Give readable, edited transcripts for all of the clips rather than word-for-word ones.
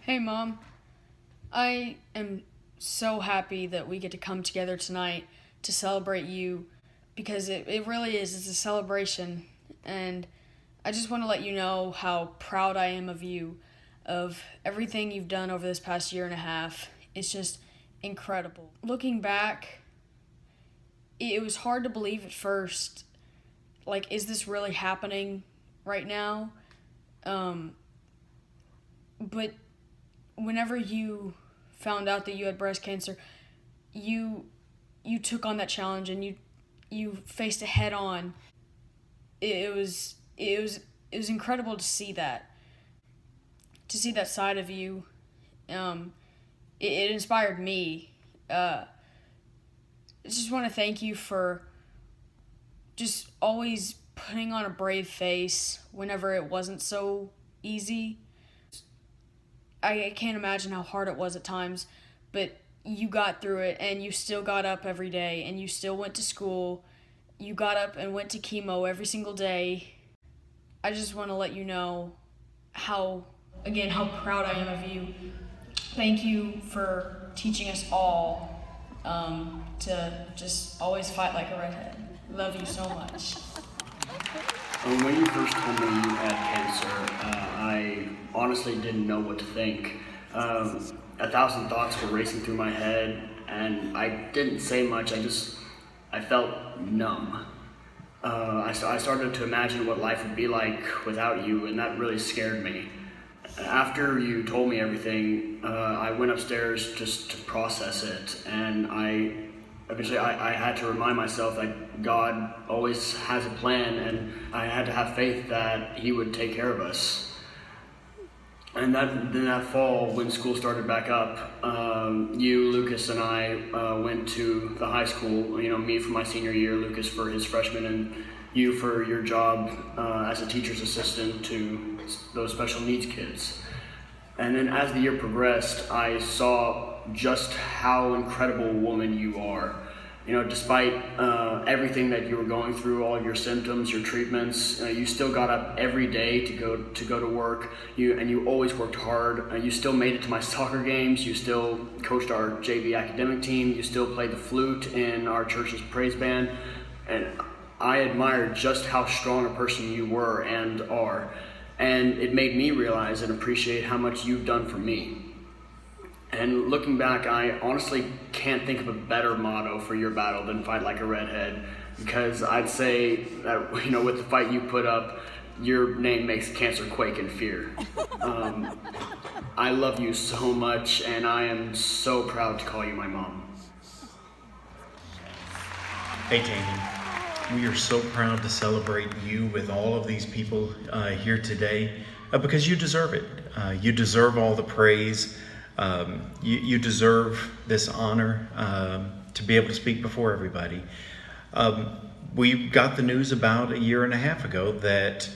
Hey, Mom. I am so happy that we get to come together tonight to celebrate you because it really is. It's a celebration. And I just want to let you know how proud I am of you, of everything you've done over this past year and a half. It's just incredible. Looking back, it was hard to believe at first. Like, is this really happening right now? Um, but whenever you found out that you had breast cancer, you you took on that challenge and you faced it head on. It was incredible to see that side of you. It inspired me. I just want to thank you for just always putting on a brave face whenever it wasn't so easy. I can't imagine how hard it was at times, but you got through it and you still got up every day and you still went to school. You got up and went to chemo every single day. I just want to let you know how, again, how proud I am of you. Thank you for teaching us all to just always fight like a redhead. Love you so much. When you first told me you had cancer, I honestly didn't know what to think. A thousand thoughts were racing through my head, and I didn't say much. I felt numb. I started to imagine what life would be like without you, and that really scared me. After you told me everything, I went upstairs just to process it, and I had to remind myself that God always has a plan, and I had to have faith that He would take care of us. And then that fall, when school started back up, you, Lucas, and I went to the high school. You know, me for my senior year, Lucas for his freshman, and you for your job as a teacher's assistant to those special needs kids. And then as the year progressed, I saw just how incredible a woman you are. You know, despite everything that you were going through, all of your symptoms, your treatments, you still got up every day to go to work. You always worked hard. You still made it to my soccer games. You still coached our JV academic team. You still played the flute in our church's praise band. And I admired just how strong a person you were and are. And it made me realize and appreciate how much you've done for me. And looking back, I honestly can't think of a better motto for your battle than fight like a redhead, because I'd say that, you know, with the fight you put up, your name makes cancer quake in fear. I love you so much, and I am so proud to call you my mom. Hey, Tammy. We are so proud to celebrate you with all of these people here today because you deserve it. You deserve all the praise. You deserve this honor to be able to speak before everybody. We got the news about a year and a half ago that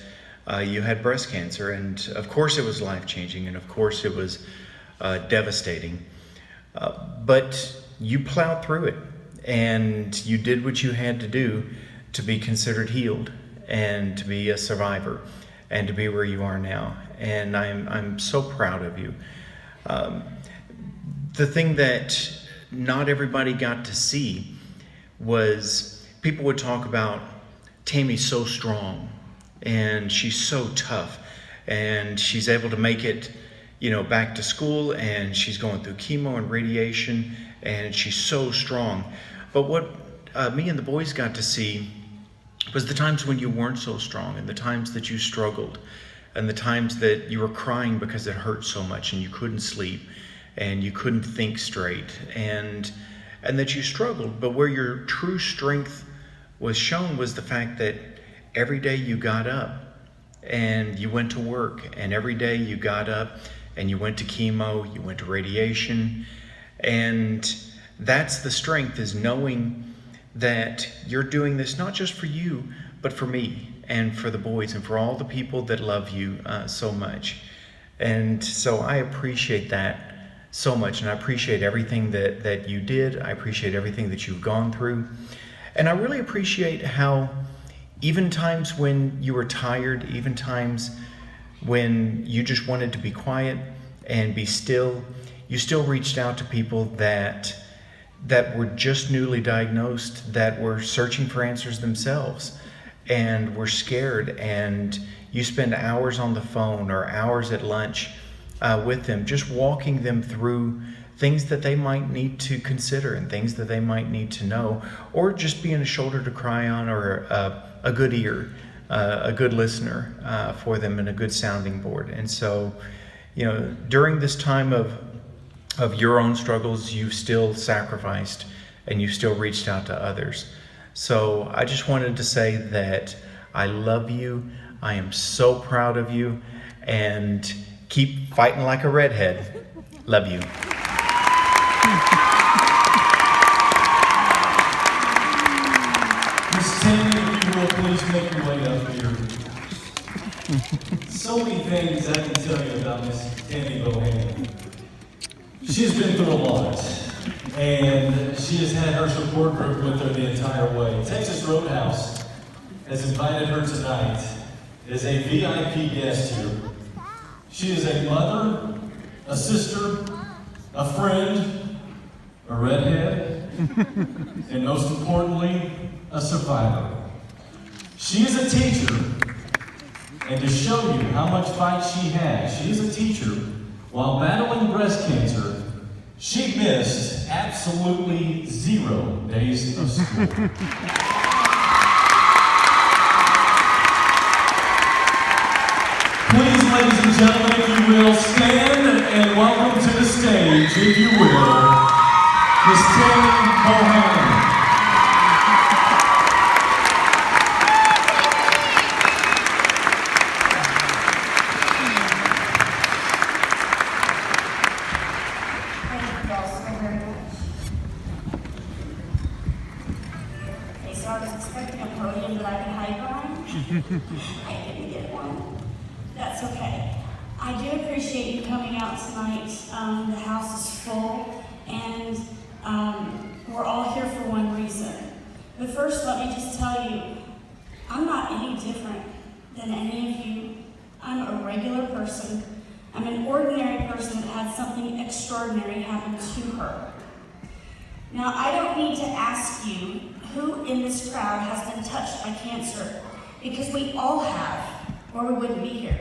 you had breast cancer, and of course it was life-changing, and of course it was devastating. But you plowed through it, and you did what you had to do to be considered healed, and to be a survivor, and to be where you are now. And I'm so proud of you. The thing that not everybody got to see was people would talk about Tammy's so strong and she's so tough and she's able to make it, you know, back to school, and she's going through chemo and radiation and she's so strong. But what me and the boys got to see was the times when you weren't so strong, and the times that you struggled, and the times that you were crying because it hurt so much and you couldn't sleep and you couldn't think straight, and that you struggled. But where your true strength was shown was the fact that every day you got up and you went to work, and every day you got up and you went to chemo, you went to radiation. And that's the strength, is knowing that you're doing this not just for you, but for me and for the boys and for all the people that love you so much. And so I appreciate that so much, and I appreciate everything that you did. I appreciate everything that you've gone through. And I really appreciate how even times when you were tired, even times when you just wanted to be quiet, and be still. You still reached out to people that were just newly diagnosed, that were searching for answers themselves and were scared, and you spend hours on the phone or hours at lunch with them, just walking them through things that they might need to consider and things that they might need to know, or just being a shoulder to cry on, or a good ear, a good listener for them, and a good sounding board. And so, during this time of your own struggles, you've still sacrificed and you've still reached out to others. So I just wanted to say that I love you. I am so proud of you, and keep fighting like a redhead. Love you. Miss Tammy, if you will, please make your way up here. So many things I can tell you about Miss Tammy Bohannon. She's been through a lot, and she has had her support group with her the entire way. Texas Roadhouse has invited her tonight as a VIP guest here. She is a mother, a sister, a friend, a redhead, and most importantly, a survivor. She is a teacher, and to show you how much fight she has, she is a teacher. While battling breast cancer, she missed absolutely 0 days of school. Please, ladies and gentlemen, if you will, stand and welcome to the stage, if you will, Miss Tammy Bohannon. I was expecting a podium that I could hide behind. I didn't get one. That's okay. I do appreciate you coming out tonight. The house is full, and we're all here for one reason. But first, let me just tell you, I'm not any different than any of you. I'm a regular person. I'm an ordinary person that had something extraordinary happen to her. Now, I don't need to ask you who in this crowd has been touched by cancer, because we all have, or we wouldn't be here.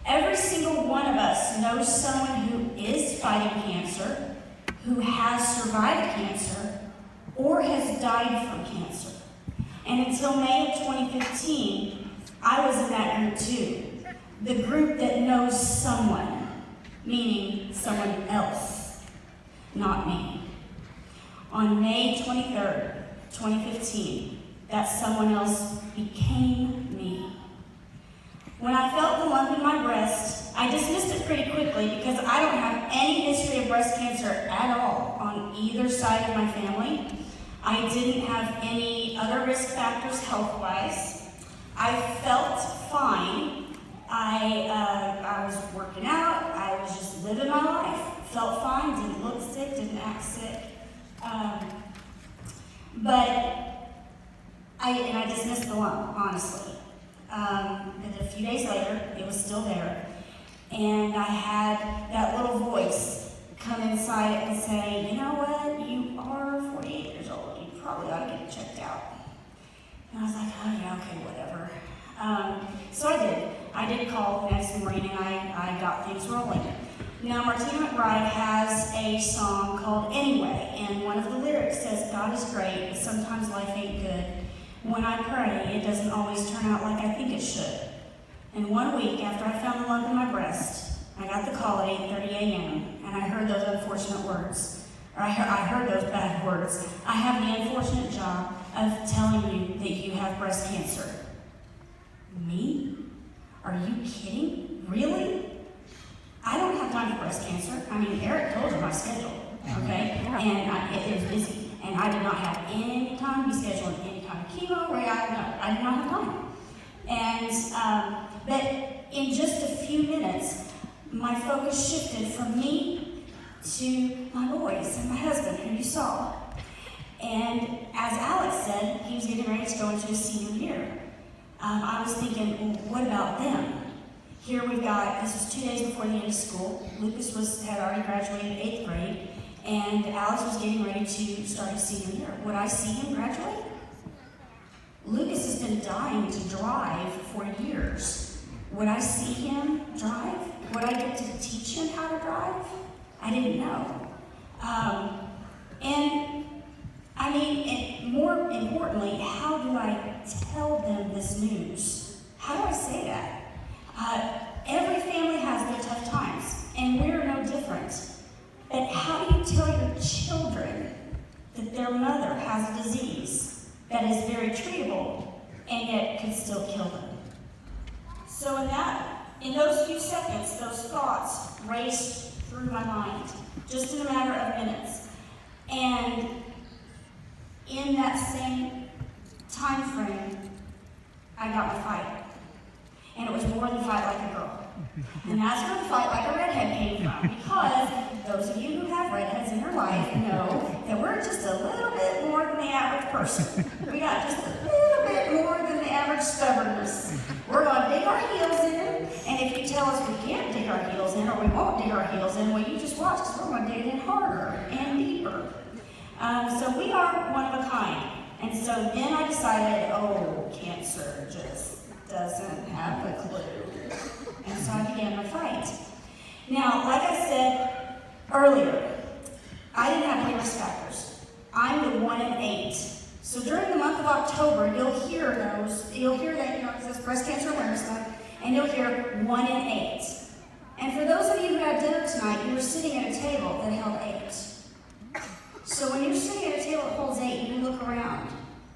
Every single one of us knows someone who is fighting cancer, who has survived cancer, or has died from cancer. And until May of 2015, I was in that group too. The group that knows someone, meaning someone else, not me. On May 23rd, 2015, that someone else became me. When I felt the lump in my breast, I dismissed it pretty quickly because I don't have any history of breast cancer at all on either side of my family. I didn't have any other risk factors health-wise. I felt fine. I was working out. I was just living my life. Felt fine, didn't look sick, didn't act sick. But I dismissed the lump, honestly. And a few days later, it was still there. And I had that little voice come inside and say, you know what, you are 48 years old. You probably ought to get checked out. And I was like, oh yeah, okay, whatever. So I did. I did call the next morning, and I got things rolling. Now, Martina McBride has a song called Anyway, and one of the lyrics says, God is great, but sometimes life ain't good. When I pray, it doesn't always turn out like I think it should. And 1 week after I found the lump in my breast, I got the call at 8:30 a.m., and I heard those unfortunate words. Or I heard those bad words. I have the unfortunate job of telling you that you have breast cancer. Me? Are you kidding? Really? I don't have time for breast cancer. I mean, Eric told you my schedule, okay? And it is busy. And I did not have any time to be scheduling any kind of chemo, I did not have time. And, but in just a few minutes, my focus shifted from me to my boys and my husband, who you saw. And as Alex said, he was getting ready to go into his senior year. I was thinking, well, what about them? Here we've got, this was 2 days before the end of school. Lucas had already graduated 8th grade, and Alex was getting ready to start his senior year. Would I see him graduate? Lucas has been dying to drive for years. Would I see him drive? Would I get to teach him how to drive? I didn't know. And more importantly, how do I tell them this news? How do I say that? Every family has their tough times, and we're no different. But how do you tell your children that their mother has a disease that is very treatable and yet can still kill them? So in those few seconds, those thoughts raced through my mind, just in a matter of minutes. And in that same time frame, I got my fight. And it was more than fight like a girl. And that's where the fight like a redhead came from. Because those of you who have redheads in your life know that we're just a little bit more than the average person. We got just a little bit more than the average stubbornness. We're going to dig our heels in, and if you tell us we can't dig our heels in or we won't dig our heels in, well, you just watch because we're going to dig in harder and deeper. So we are one of a kind. And so then I decided, cancer just doesn't have a clue. And so I began my fight. Now, like I said earlier, I didn't have any risk factors. I'm the 1 in 8. So during the month of October, you'll hear that, it says Breast Cancer Awareness Month, and you'll hear 1 in 8. And for those of you who had dinner tonight, you were sitting at a table that held 8. So when you're sitting at a table that holds 8, you look around.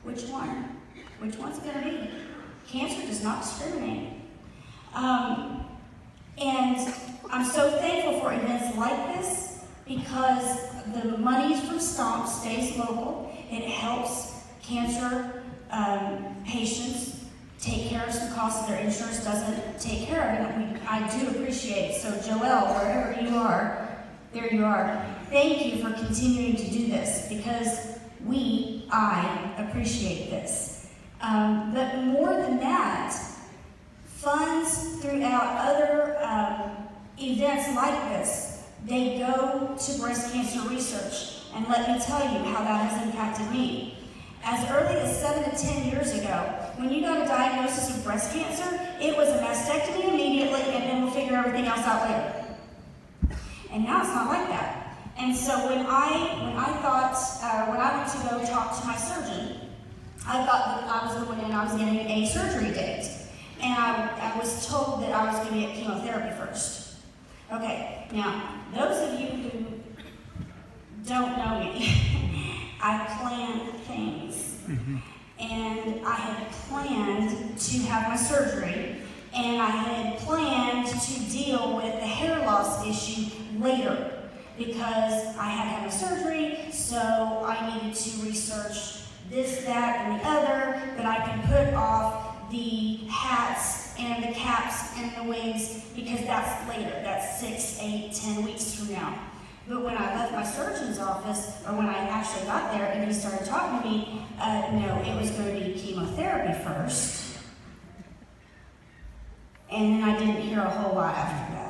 Which one? Which one's it going to be? Cancer does not discriminate. And I'm so thankful for events like this because the money from Stomp stays local. It helps cancer patients take care of some costs that their insurance doesn't take care of. And I do appreciate. So Joelle, wherever you are, there you are. Thank you for continuing to do this because I appreciate this. But more than that, funds throughout other events like this, they go to breast cancer research. And let me tell you how that has impacted me. As early as 7 to 10 years ago, when you got a diagnosis of breast cancer, it was a mastectomy immediately and then we'll figure everything else out later. And now it's not like that. And so when I went to go talk to my surgeon, I thought that I was going in and I was getting a surgery date. And I was told that I was going to get chemotherapy first. Okay, now, those of you who don't know me, I plan things. And I had planned to have my surgery, and I had planned to deal with the hair loss issue later. Because I had had my surgery, so I needed to research this, that, and the other, but I could put off the hats and the caps and the wigs because that's later. That's 6, 8, 10 weeks from now. But when I left my surgeon's office, or when I actually got there and he started talking to me, no, it was going to be chemotherapy first. And then I didn't hear a whole lot after that.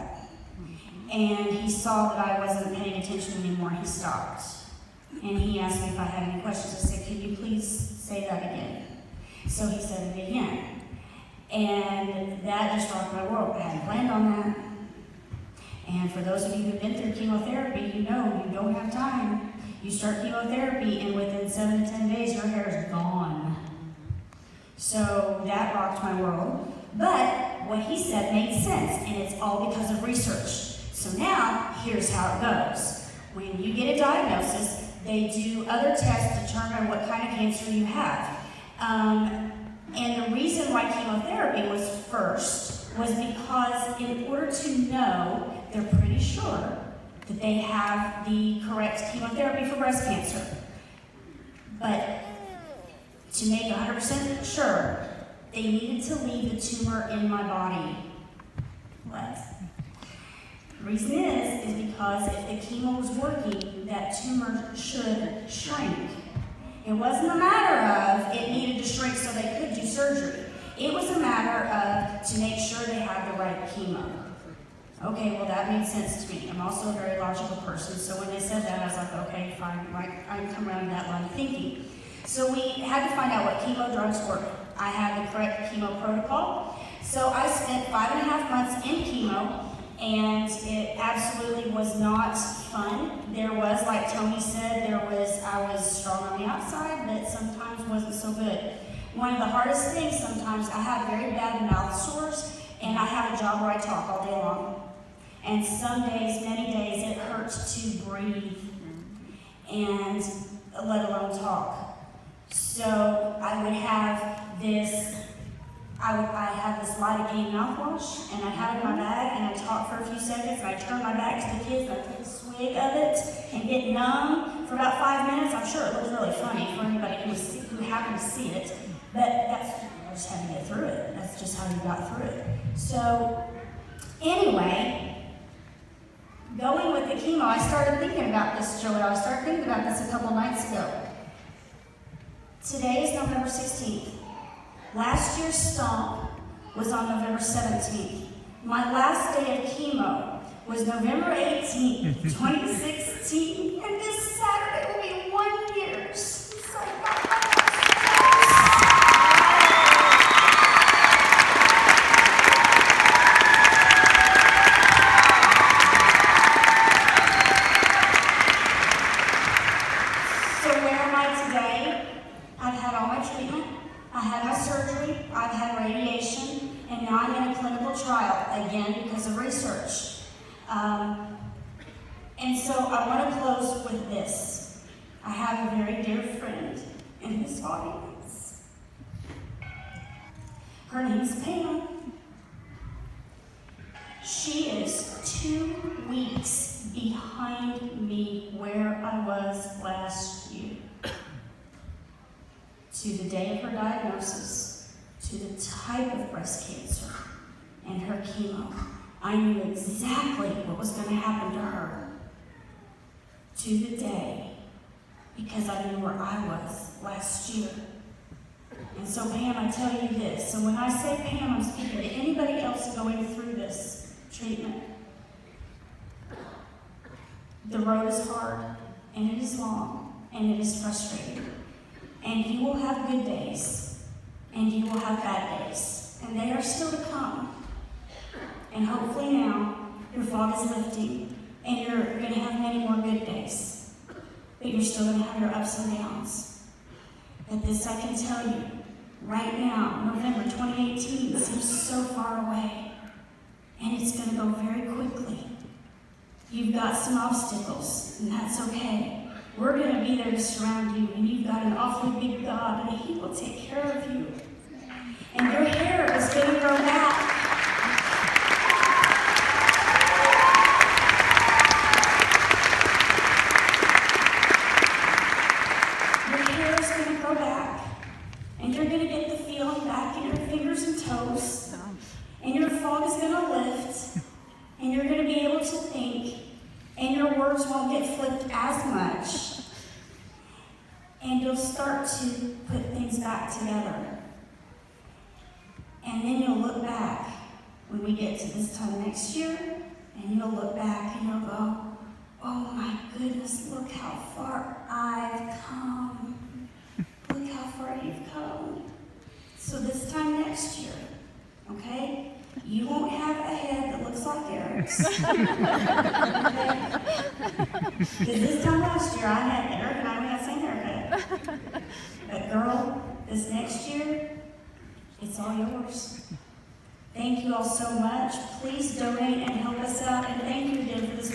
And he saw that I wasn't paying attention anymore. He stopped. And he asked me if I had any questions. I said, "Could you please say that again?" So he said it again. And that just rocked my world. I hadn't planned on that. And for those of you who've been through chemotherapy, you know you don't have time. You start chemotherapy, and within 7 to 10 days, your hair is gone. So that rocked my world. But what he said made sense, and it's all because of research. So now, here's how it goes. When you get a diagnosis, they do other tests to determine what kind of cancer you have. And the reason why chemotherapy was first was because in order to know, they're pretty sure that they have the correct chemotherapy for breast cancer. But to make 100% sure, they needed to leave the tumor in my body. What? The reason is because if the chemo was working, that tumor should shrink. It wasn't a matter of it needed to shrink so they could do surgery. It was a matter of to make sure they had the right chemo. Okay, well that made sense to me. I'm also a very logical person, so when they said that, I was like, okay, fine, I come around that line of thinking. So we had to find out what chemo drugs were. I had the correct chemo protocol. So I spent 5.5 months in chemo, and it absolutely was not fun. There was, like Tony said, I was strong on the outside, but sometimes wasn't so good. One of the hardest things sometimes, I have very bad mouth sores, and I have a job where I talk all day long. And some days, many days, it hurts to breathe, and let alone talk. So I would have this, I had this lidocaine mouthwash, and I had it in my bag, and I talk for a few seconds, and I turn my back to the kids, and I take a swig of it, and get numb for about 5 minutes. I'm sure it looks really funny for anybody who happened to see it, but I just had to get through it. That's just how you got through it. So anyway, going with the chemo, I started thinking about this, Joey. I started thinking about this a couple nights ago. Today is November 16th. Last year's Stomp was on November 17th. My last day of chemo was November 18th, 2016, and this Saturday will be 1 year. So where am I today? I've had all my treatment. I had my surgery, I've had radiation, and now I'm in a clinical trial, again, because of research. And so I want to close with this. I have a very dear friend in this audience. Her name is Pam. She is 2 weeks behind me where I was last year. To the day of her diagnosis, to the type of breast cancer, and her chemo. I knew exactly what was going to happen to her. To the day, because I knew where I was last year. And so Pam, I tell you this, so when I say Pam, I'm speaking to anybody else going through this treatment. The road is hard, and it is long, and it is frustrating. And you will have good days, and you will have bad days, and they are still to come. And hopefully now, your fog is lifting, and you're going to have many more good days. But you're still going to have your ups and downs. But this I can tell you, right now, November 2018 seems so far away, and it's going to go very quickly. You've got some obstacles, and that's okay. We're going to be there to surround you, and you've got an awfully big God, and He will take care of you. And your hair is going to grow back. Your hair is going to grow back, and you're going to get the feeling back in your fingers and toes, and your fog is going to lift, and you're going to be able to think, and your words won't get flipped as much. And you'll start to put things back together. And then you'll look back when we get to this time next year, and you'll look back and you'll go, oh my goodness, look how far I've come. Look how far you've come. So this time next year, okay? You won't have a head that looks like Eric's. Because this time last year, Eric and I had the same haircut. But girl, this next year, it's all yours. Thank you all so much. Please donate and help us out. And thank you again for this